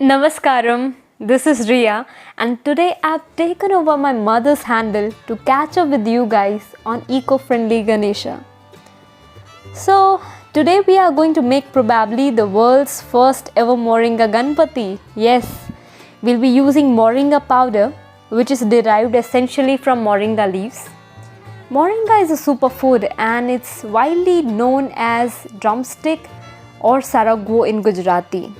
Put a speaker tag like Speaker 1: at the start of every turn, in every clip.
Speaker 1: Namaskaram, this is Riya, and today I've taken over my mother's handle to catch up with you guys on eco-friendly Ganesha. So, today we are going to make probably the world's first ever Moringa Ganpati. Yes, we'll be using Moringa powder, which is derived essentially from Moringa leaves. Moringa is a superfood and it's widely known as drumstick or saragwo in Gujarati.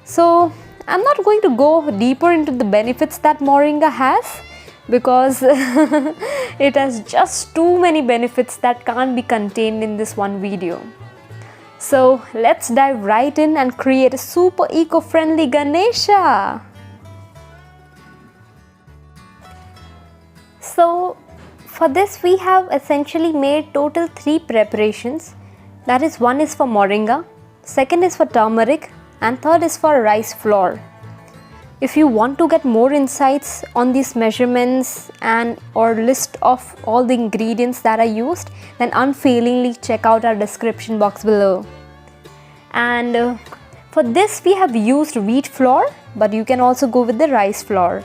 Speaker 1: So, I'm not going to go deeper into the benefits that Moringa has because it has just too many benefits that can't be contained in this one video. So, let's dive right in and create a super eco-friendly Ganesha. So, for this we have essentially made total 3 preparations. That is, one is for Moringa, second is for turmeric, and third is for rice flour. If you want to get more insights on these measurements and or list of all the ingredients that are used, then unfailingly check out our description box below. And for this we have used wheat flour, but you can also go with the rice flour.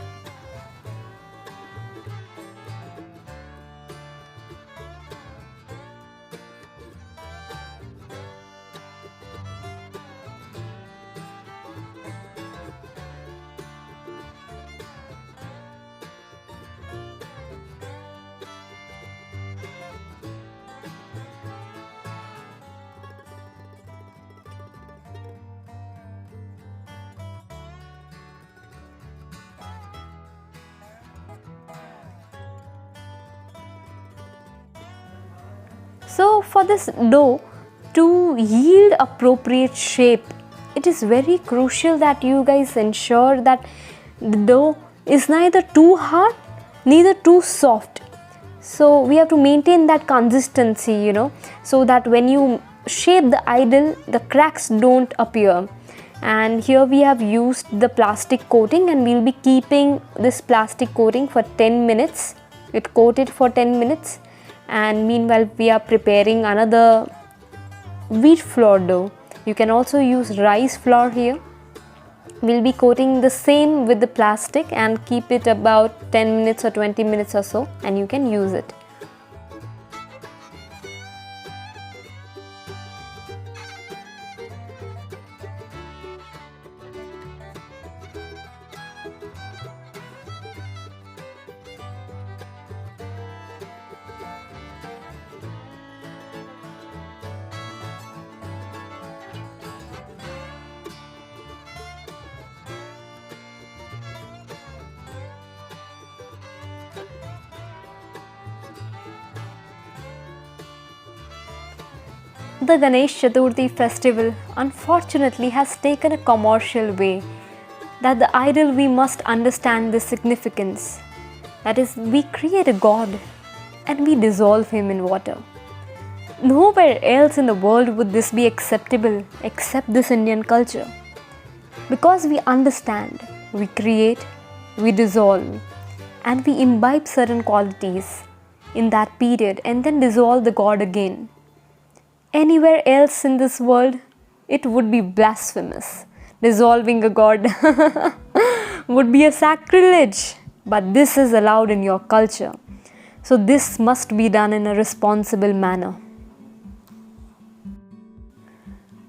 Speaker 1: So for this dough to yield appropriate shape, it is very crucial that you guys ensure that the dough is neither too hard neither too soft. So we have to maintain that consistency, so that when you shape the idol, the cracks don't appear. And here we have used the plastic coating, and we'll be keeping this plastic coating for 10 minutes. It coated for 10 minutes. And meanwhile we are preparing another wheat flour dough. You can also use rice flour here. We'll be coating the same with the plastic and keep it about 10 minutes or 20 minutes or so, and you can use it. The Ganesh Chaturthi festival unfortunately has taken a commercial way. That the idol, we must understand the significance. That is, we create a god and we dissolve him in water. Nowhere else in the world would this be acceptable except this Indian culture. Because we understand, we create, we dissolve, and we imbibe certain qualities in that period and then dissolve the god again. Anywhere else in this world, it would be blasphemous. Dissolving a god would be a sacrilege, but this is allowed in your culture. So this must be done in a responsible manner.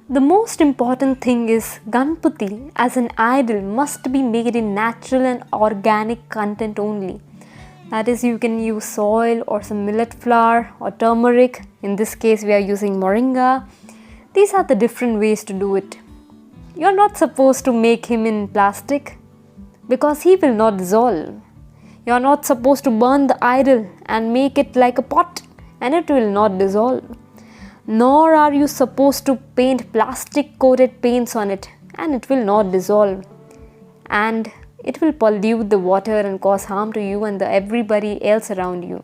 Speaker 1: The most important thing is Ganpati as an idol must be made in natural and organic content only. That is, you can use soil or some millet flour or turmeric. In this case, we are using Moringa. These are the different ways to do it. You are not supposed to make him in plastic because he will not dissolve. You are not supposed to burn the idol and make it like a pot and it will not dissolve. Nor are you supposed to paint plastic coated paints on it and it will not dissolve. And it will pollute the water and cause harm to you and everybody else around you.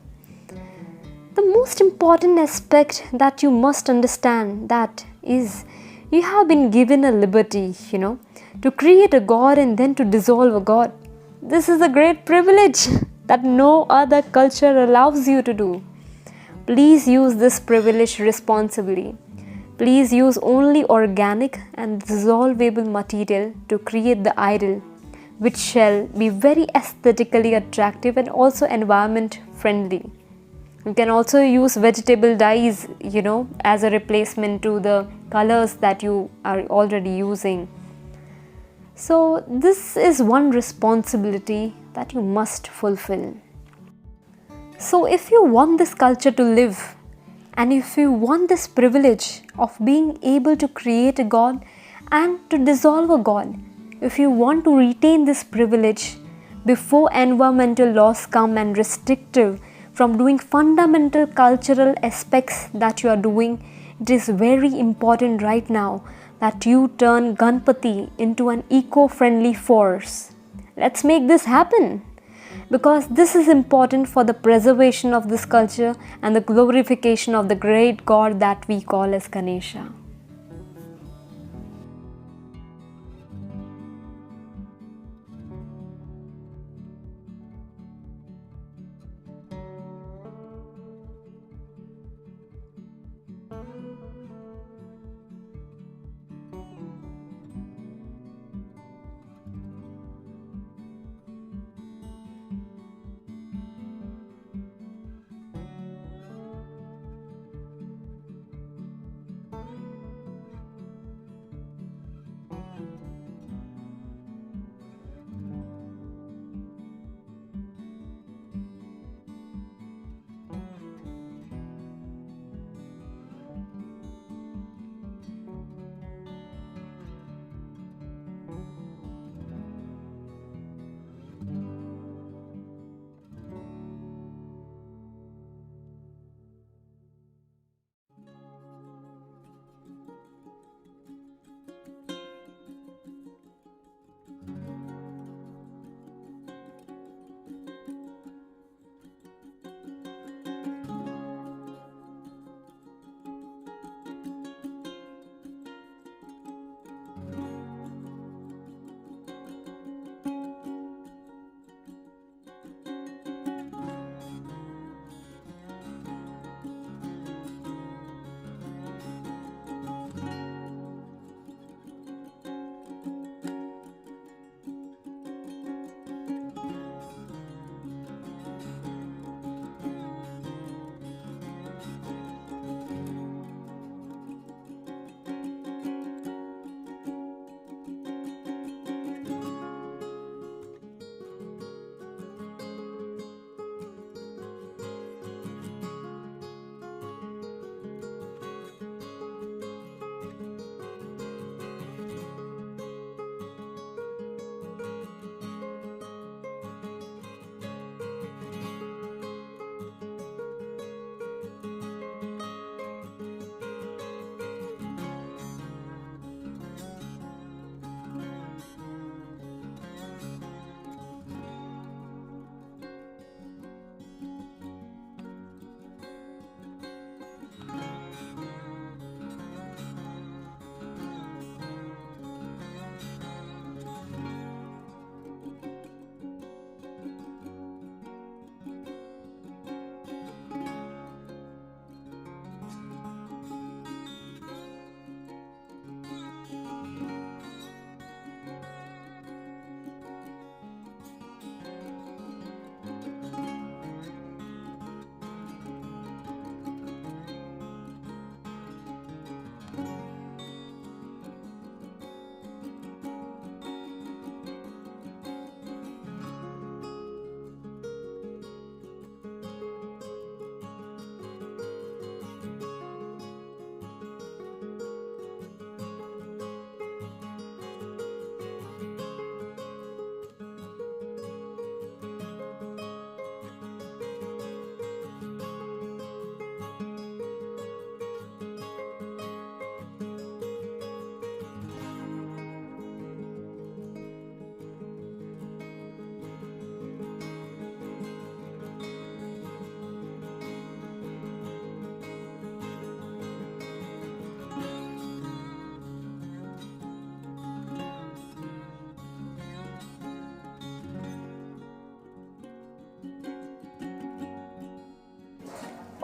Speaker 1: The most important aspect that you must understand that is you have been given a liberty, to create a god and then to dissolve a god. This is a great privilege that no other culture allows you to do. Please use this privilege responsibly. Please use only organic and dissolvable material to create the idol, which shall be very aesthetically attractive and also environment friendly. You can also use vegetable dyes, as a replacement to the colors that you are already using. So this is one responsibility that you must fulfill. So if you want this culture to live, and if you want this privilege of being able to create a god and to dissolve a god, if you want to retain this privilege before environmental laws come and restrictive from doing fundamental cultural aspects that you are doing, it is very important right now that you turn Ganpati into an eco-friendly force. Let's make this happen, because this is important for the preservation of this culture and the glorification of the great god that we call as Ganesha.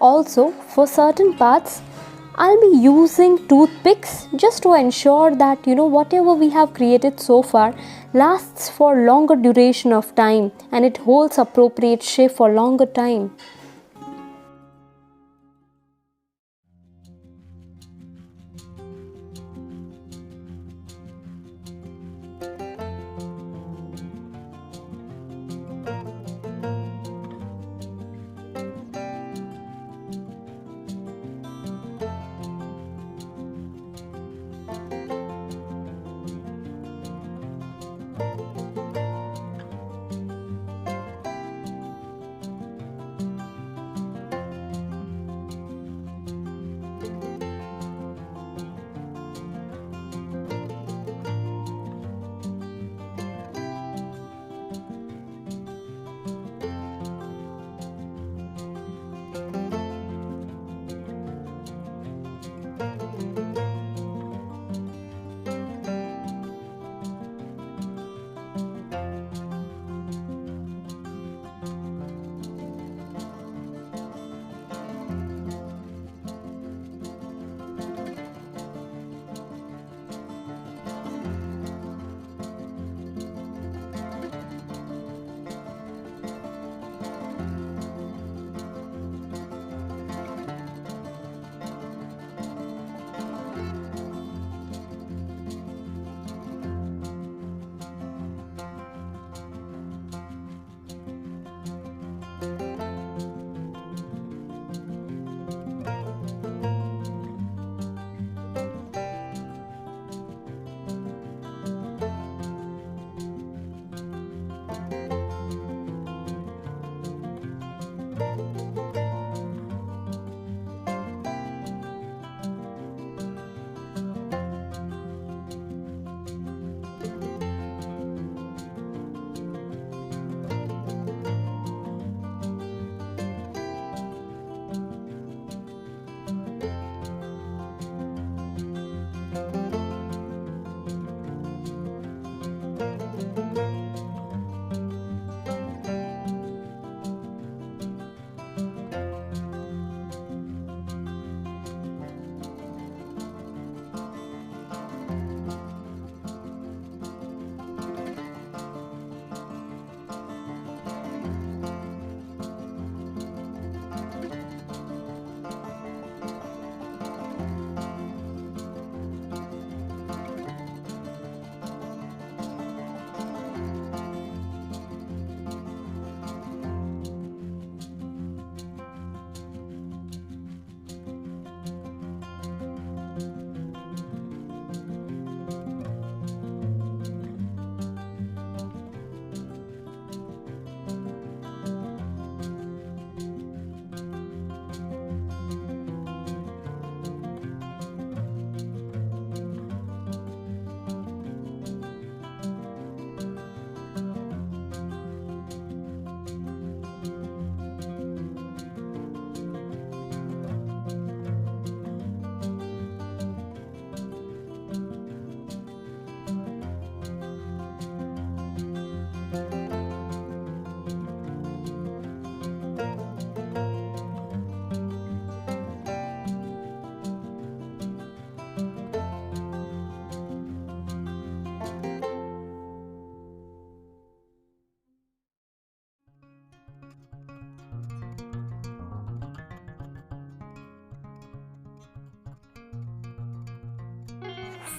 Speaker 1: Also, for certain parts, I'll be using toothpicks just to ensure that whatever we have created so far lasts for longer duration of time and it holds appropriate shape for longer time.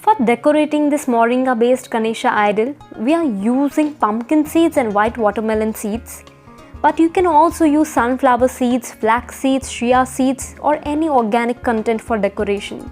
Speaker 1: For decorating this moringa based Ganesha idol, we are using pumpkin seeds and white watermelon seeds. But you can also use sunflower seeds, flax seeds, chia seeds or any organic content for decoration.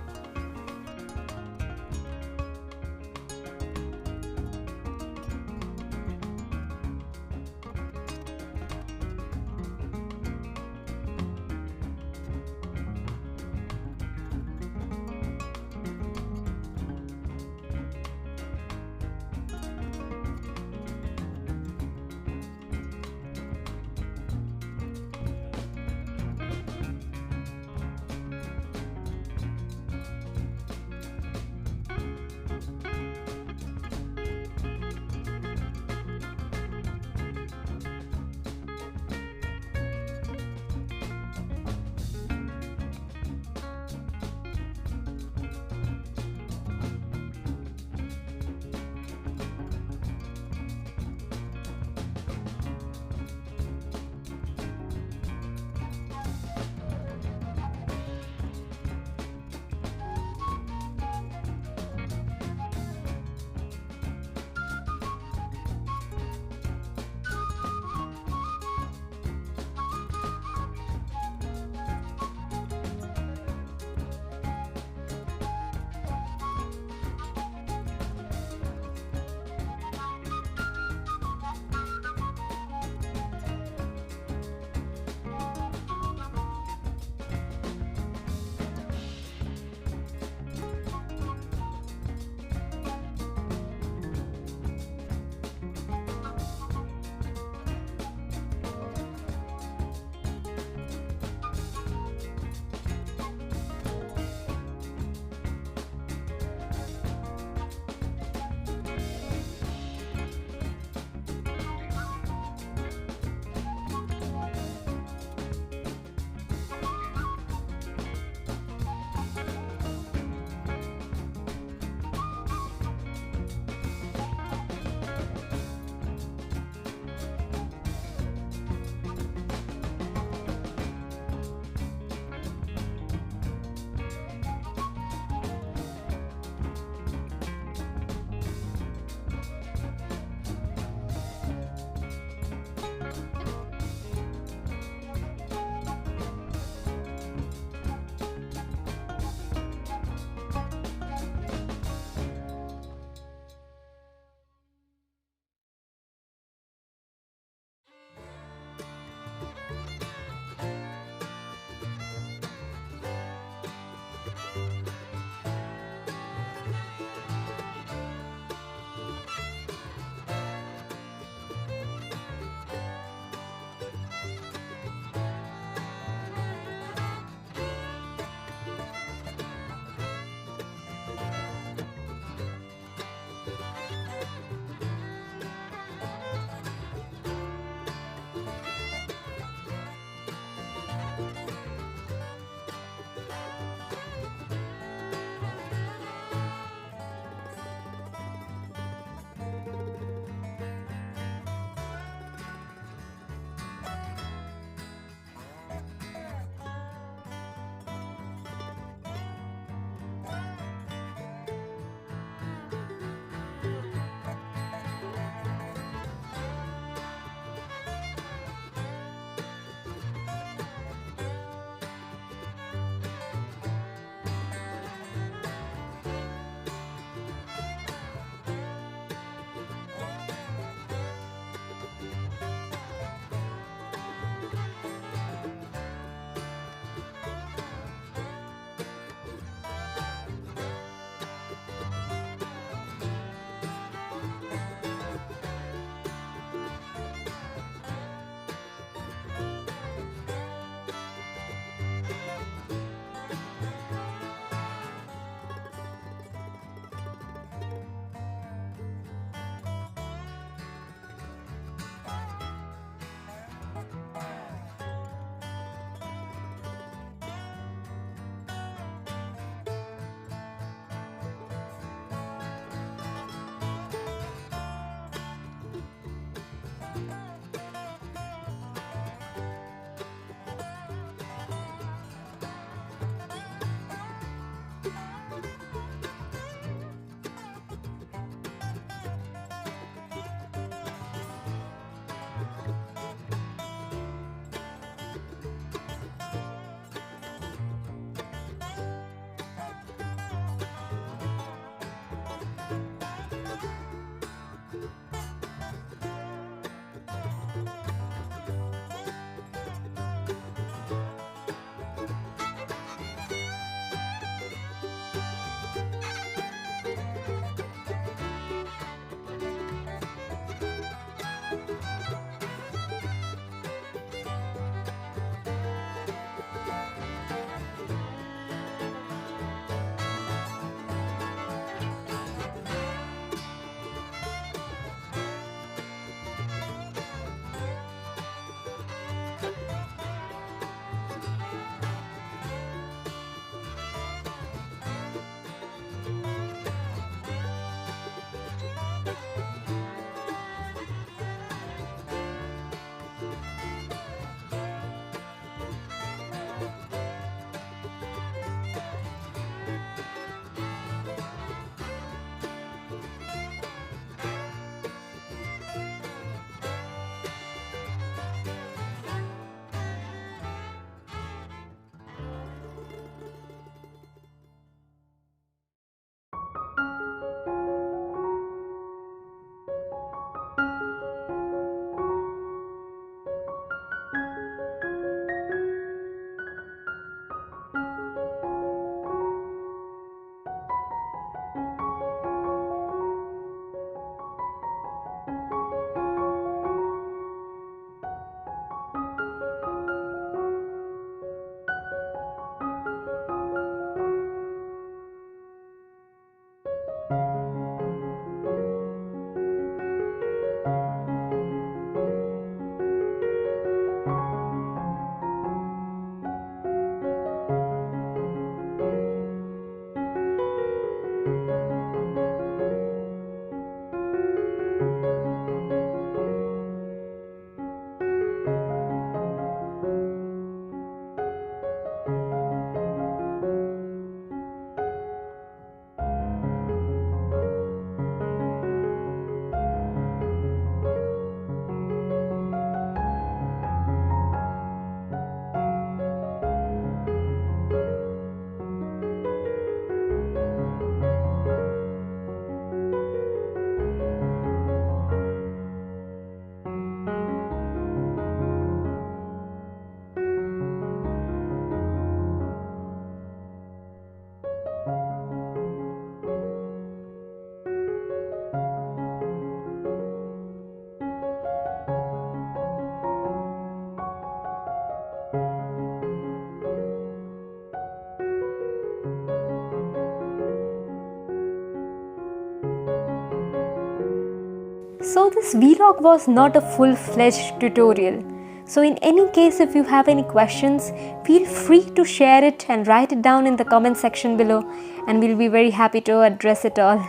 Speaker 1: So this vlog was not a full-fledged tutorial. So in any case, if you have any questions, feel free to share it and write it down in the comment section below, and we'll be very happy to address it all.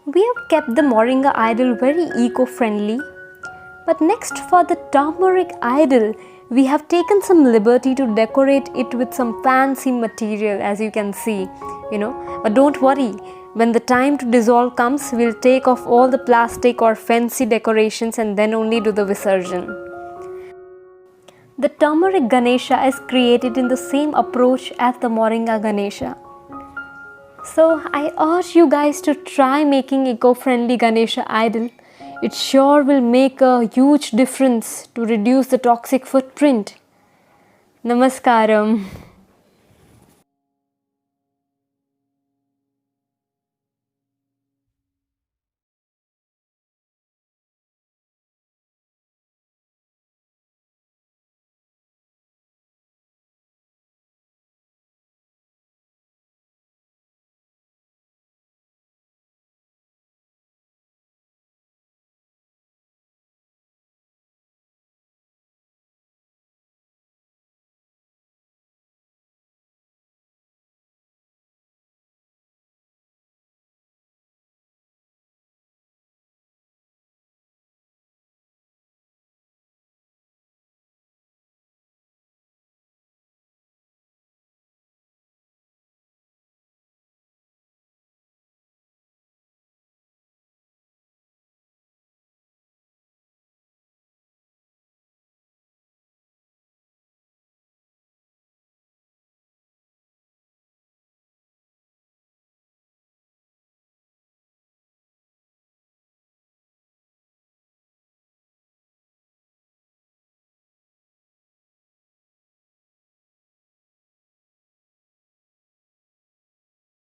Speaker 1: We have kept the Moringa idol very eco-friendly. But next, for the turmeric idol, we have taken some liberty to decorate it with some fancy material, as you can see, But don't worry, when the time to dissolve comes, we'll take off all the plastic or fancy decorations and then only do the Visarjan. The turmeric Ganesha is created in the same approach as the Moringa Ganesha. So I urge you guys to try making eco-friendly Ganesha idol. It sure will make a huge difference to reduce the toxic footprint. Namaskaram.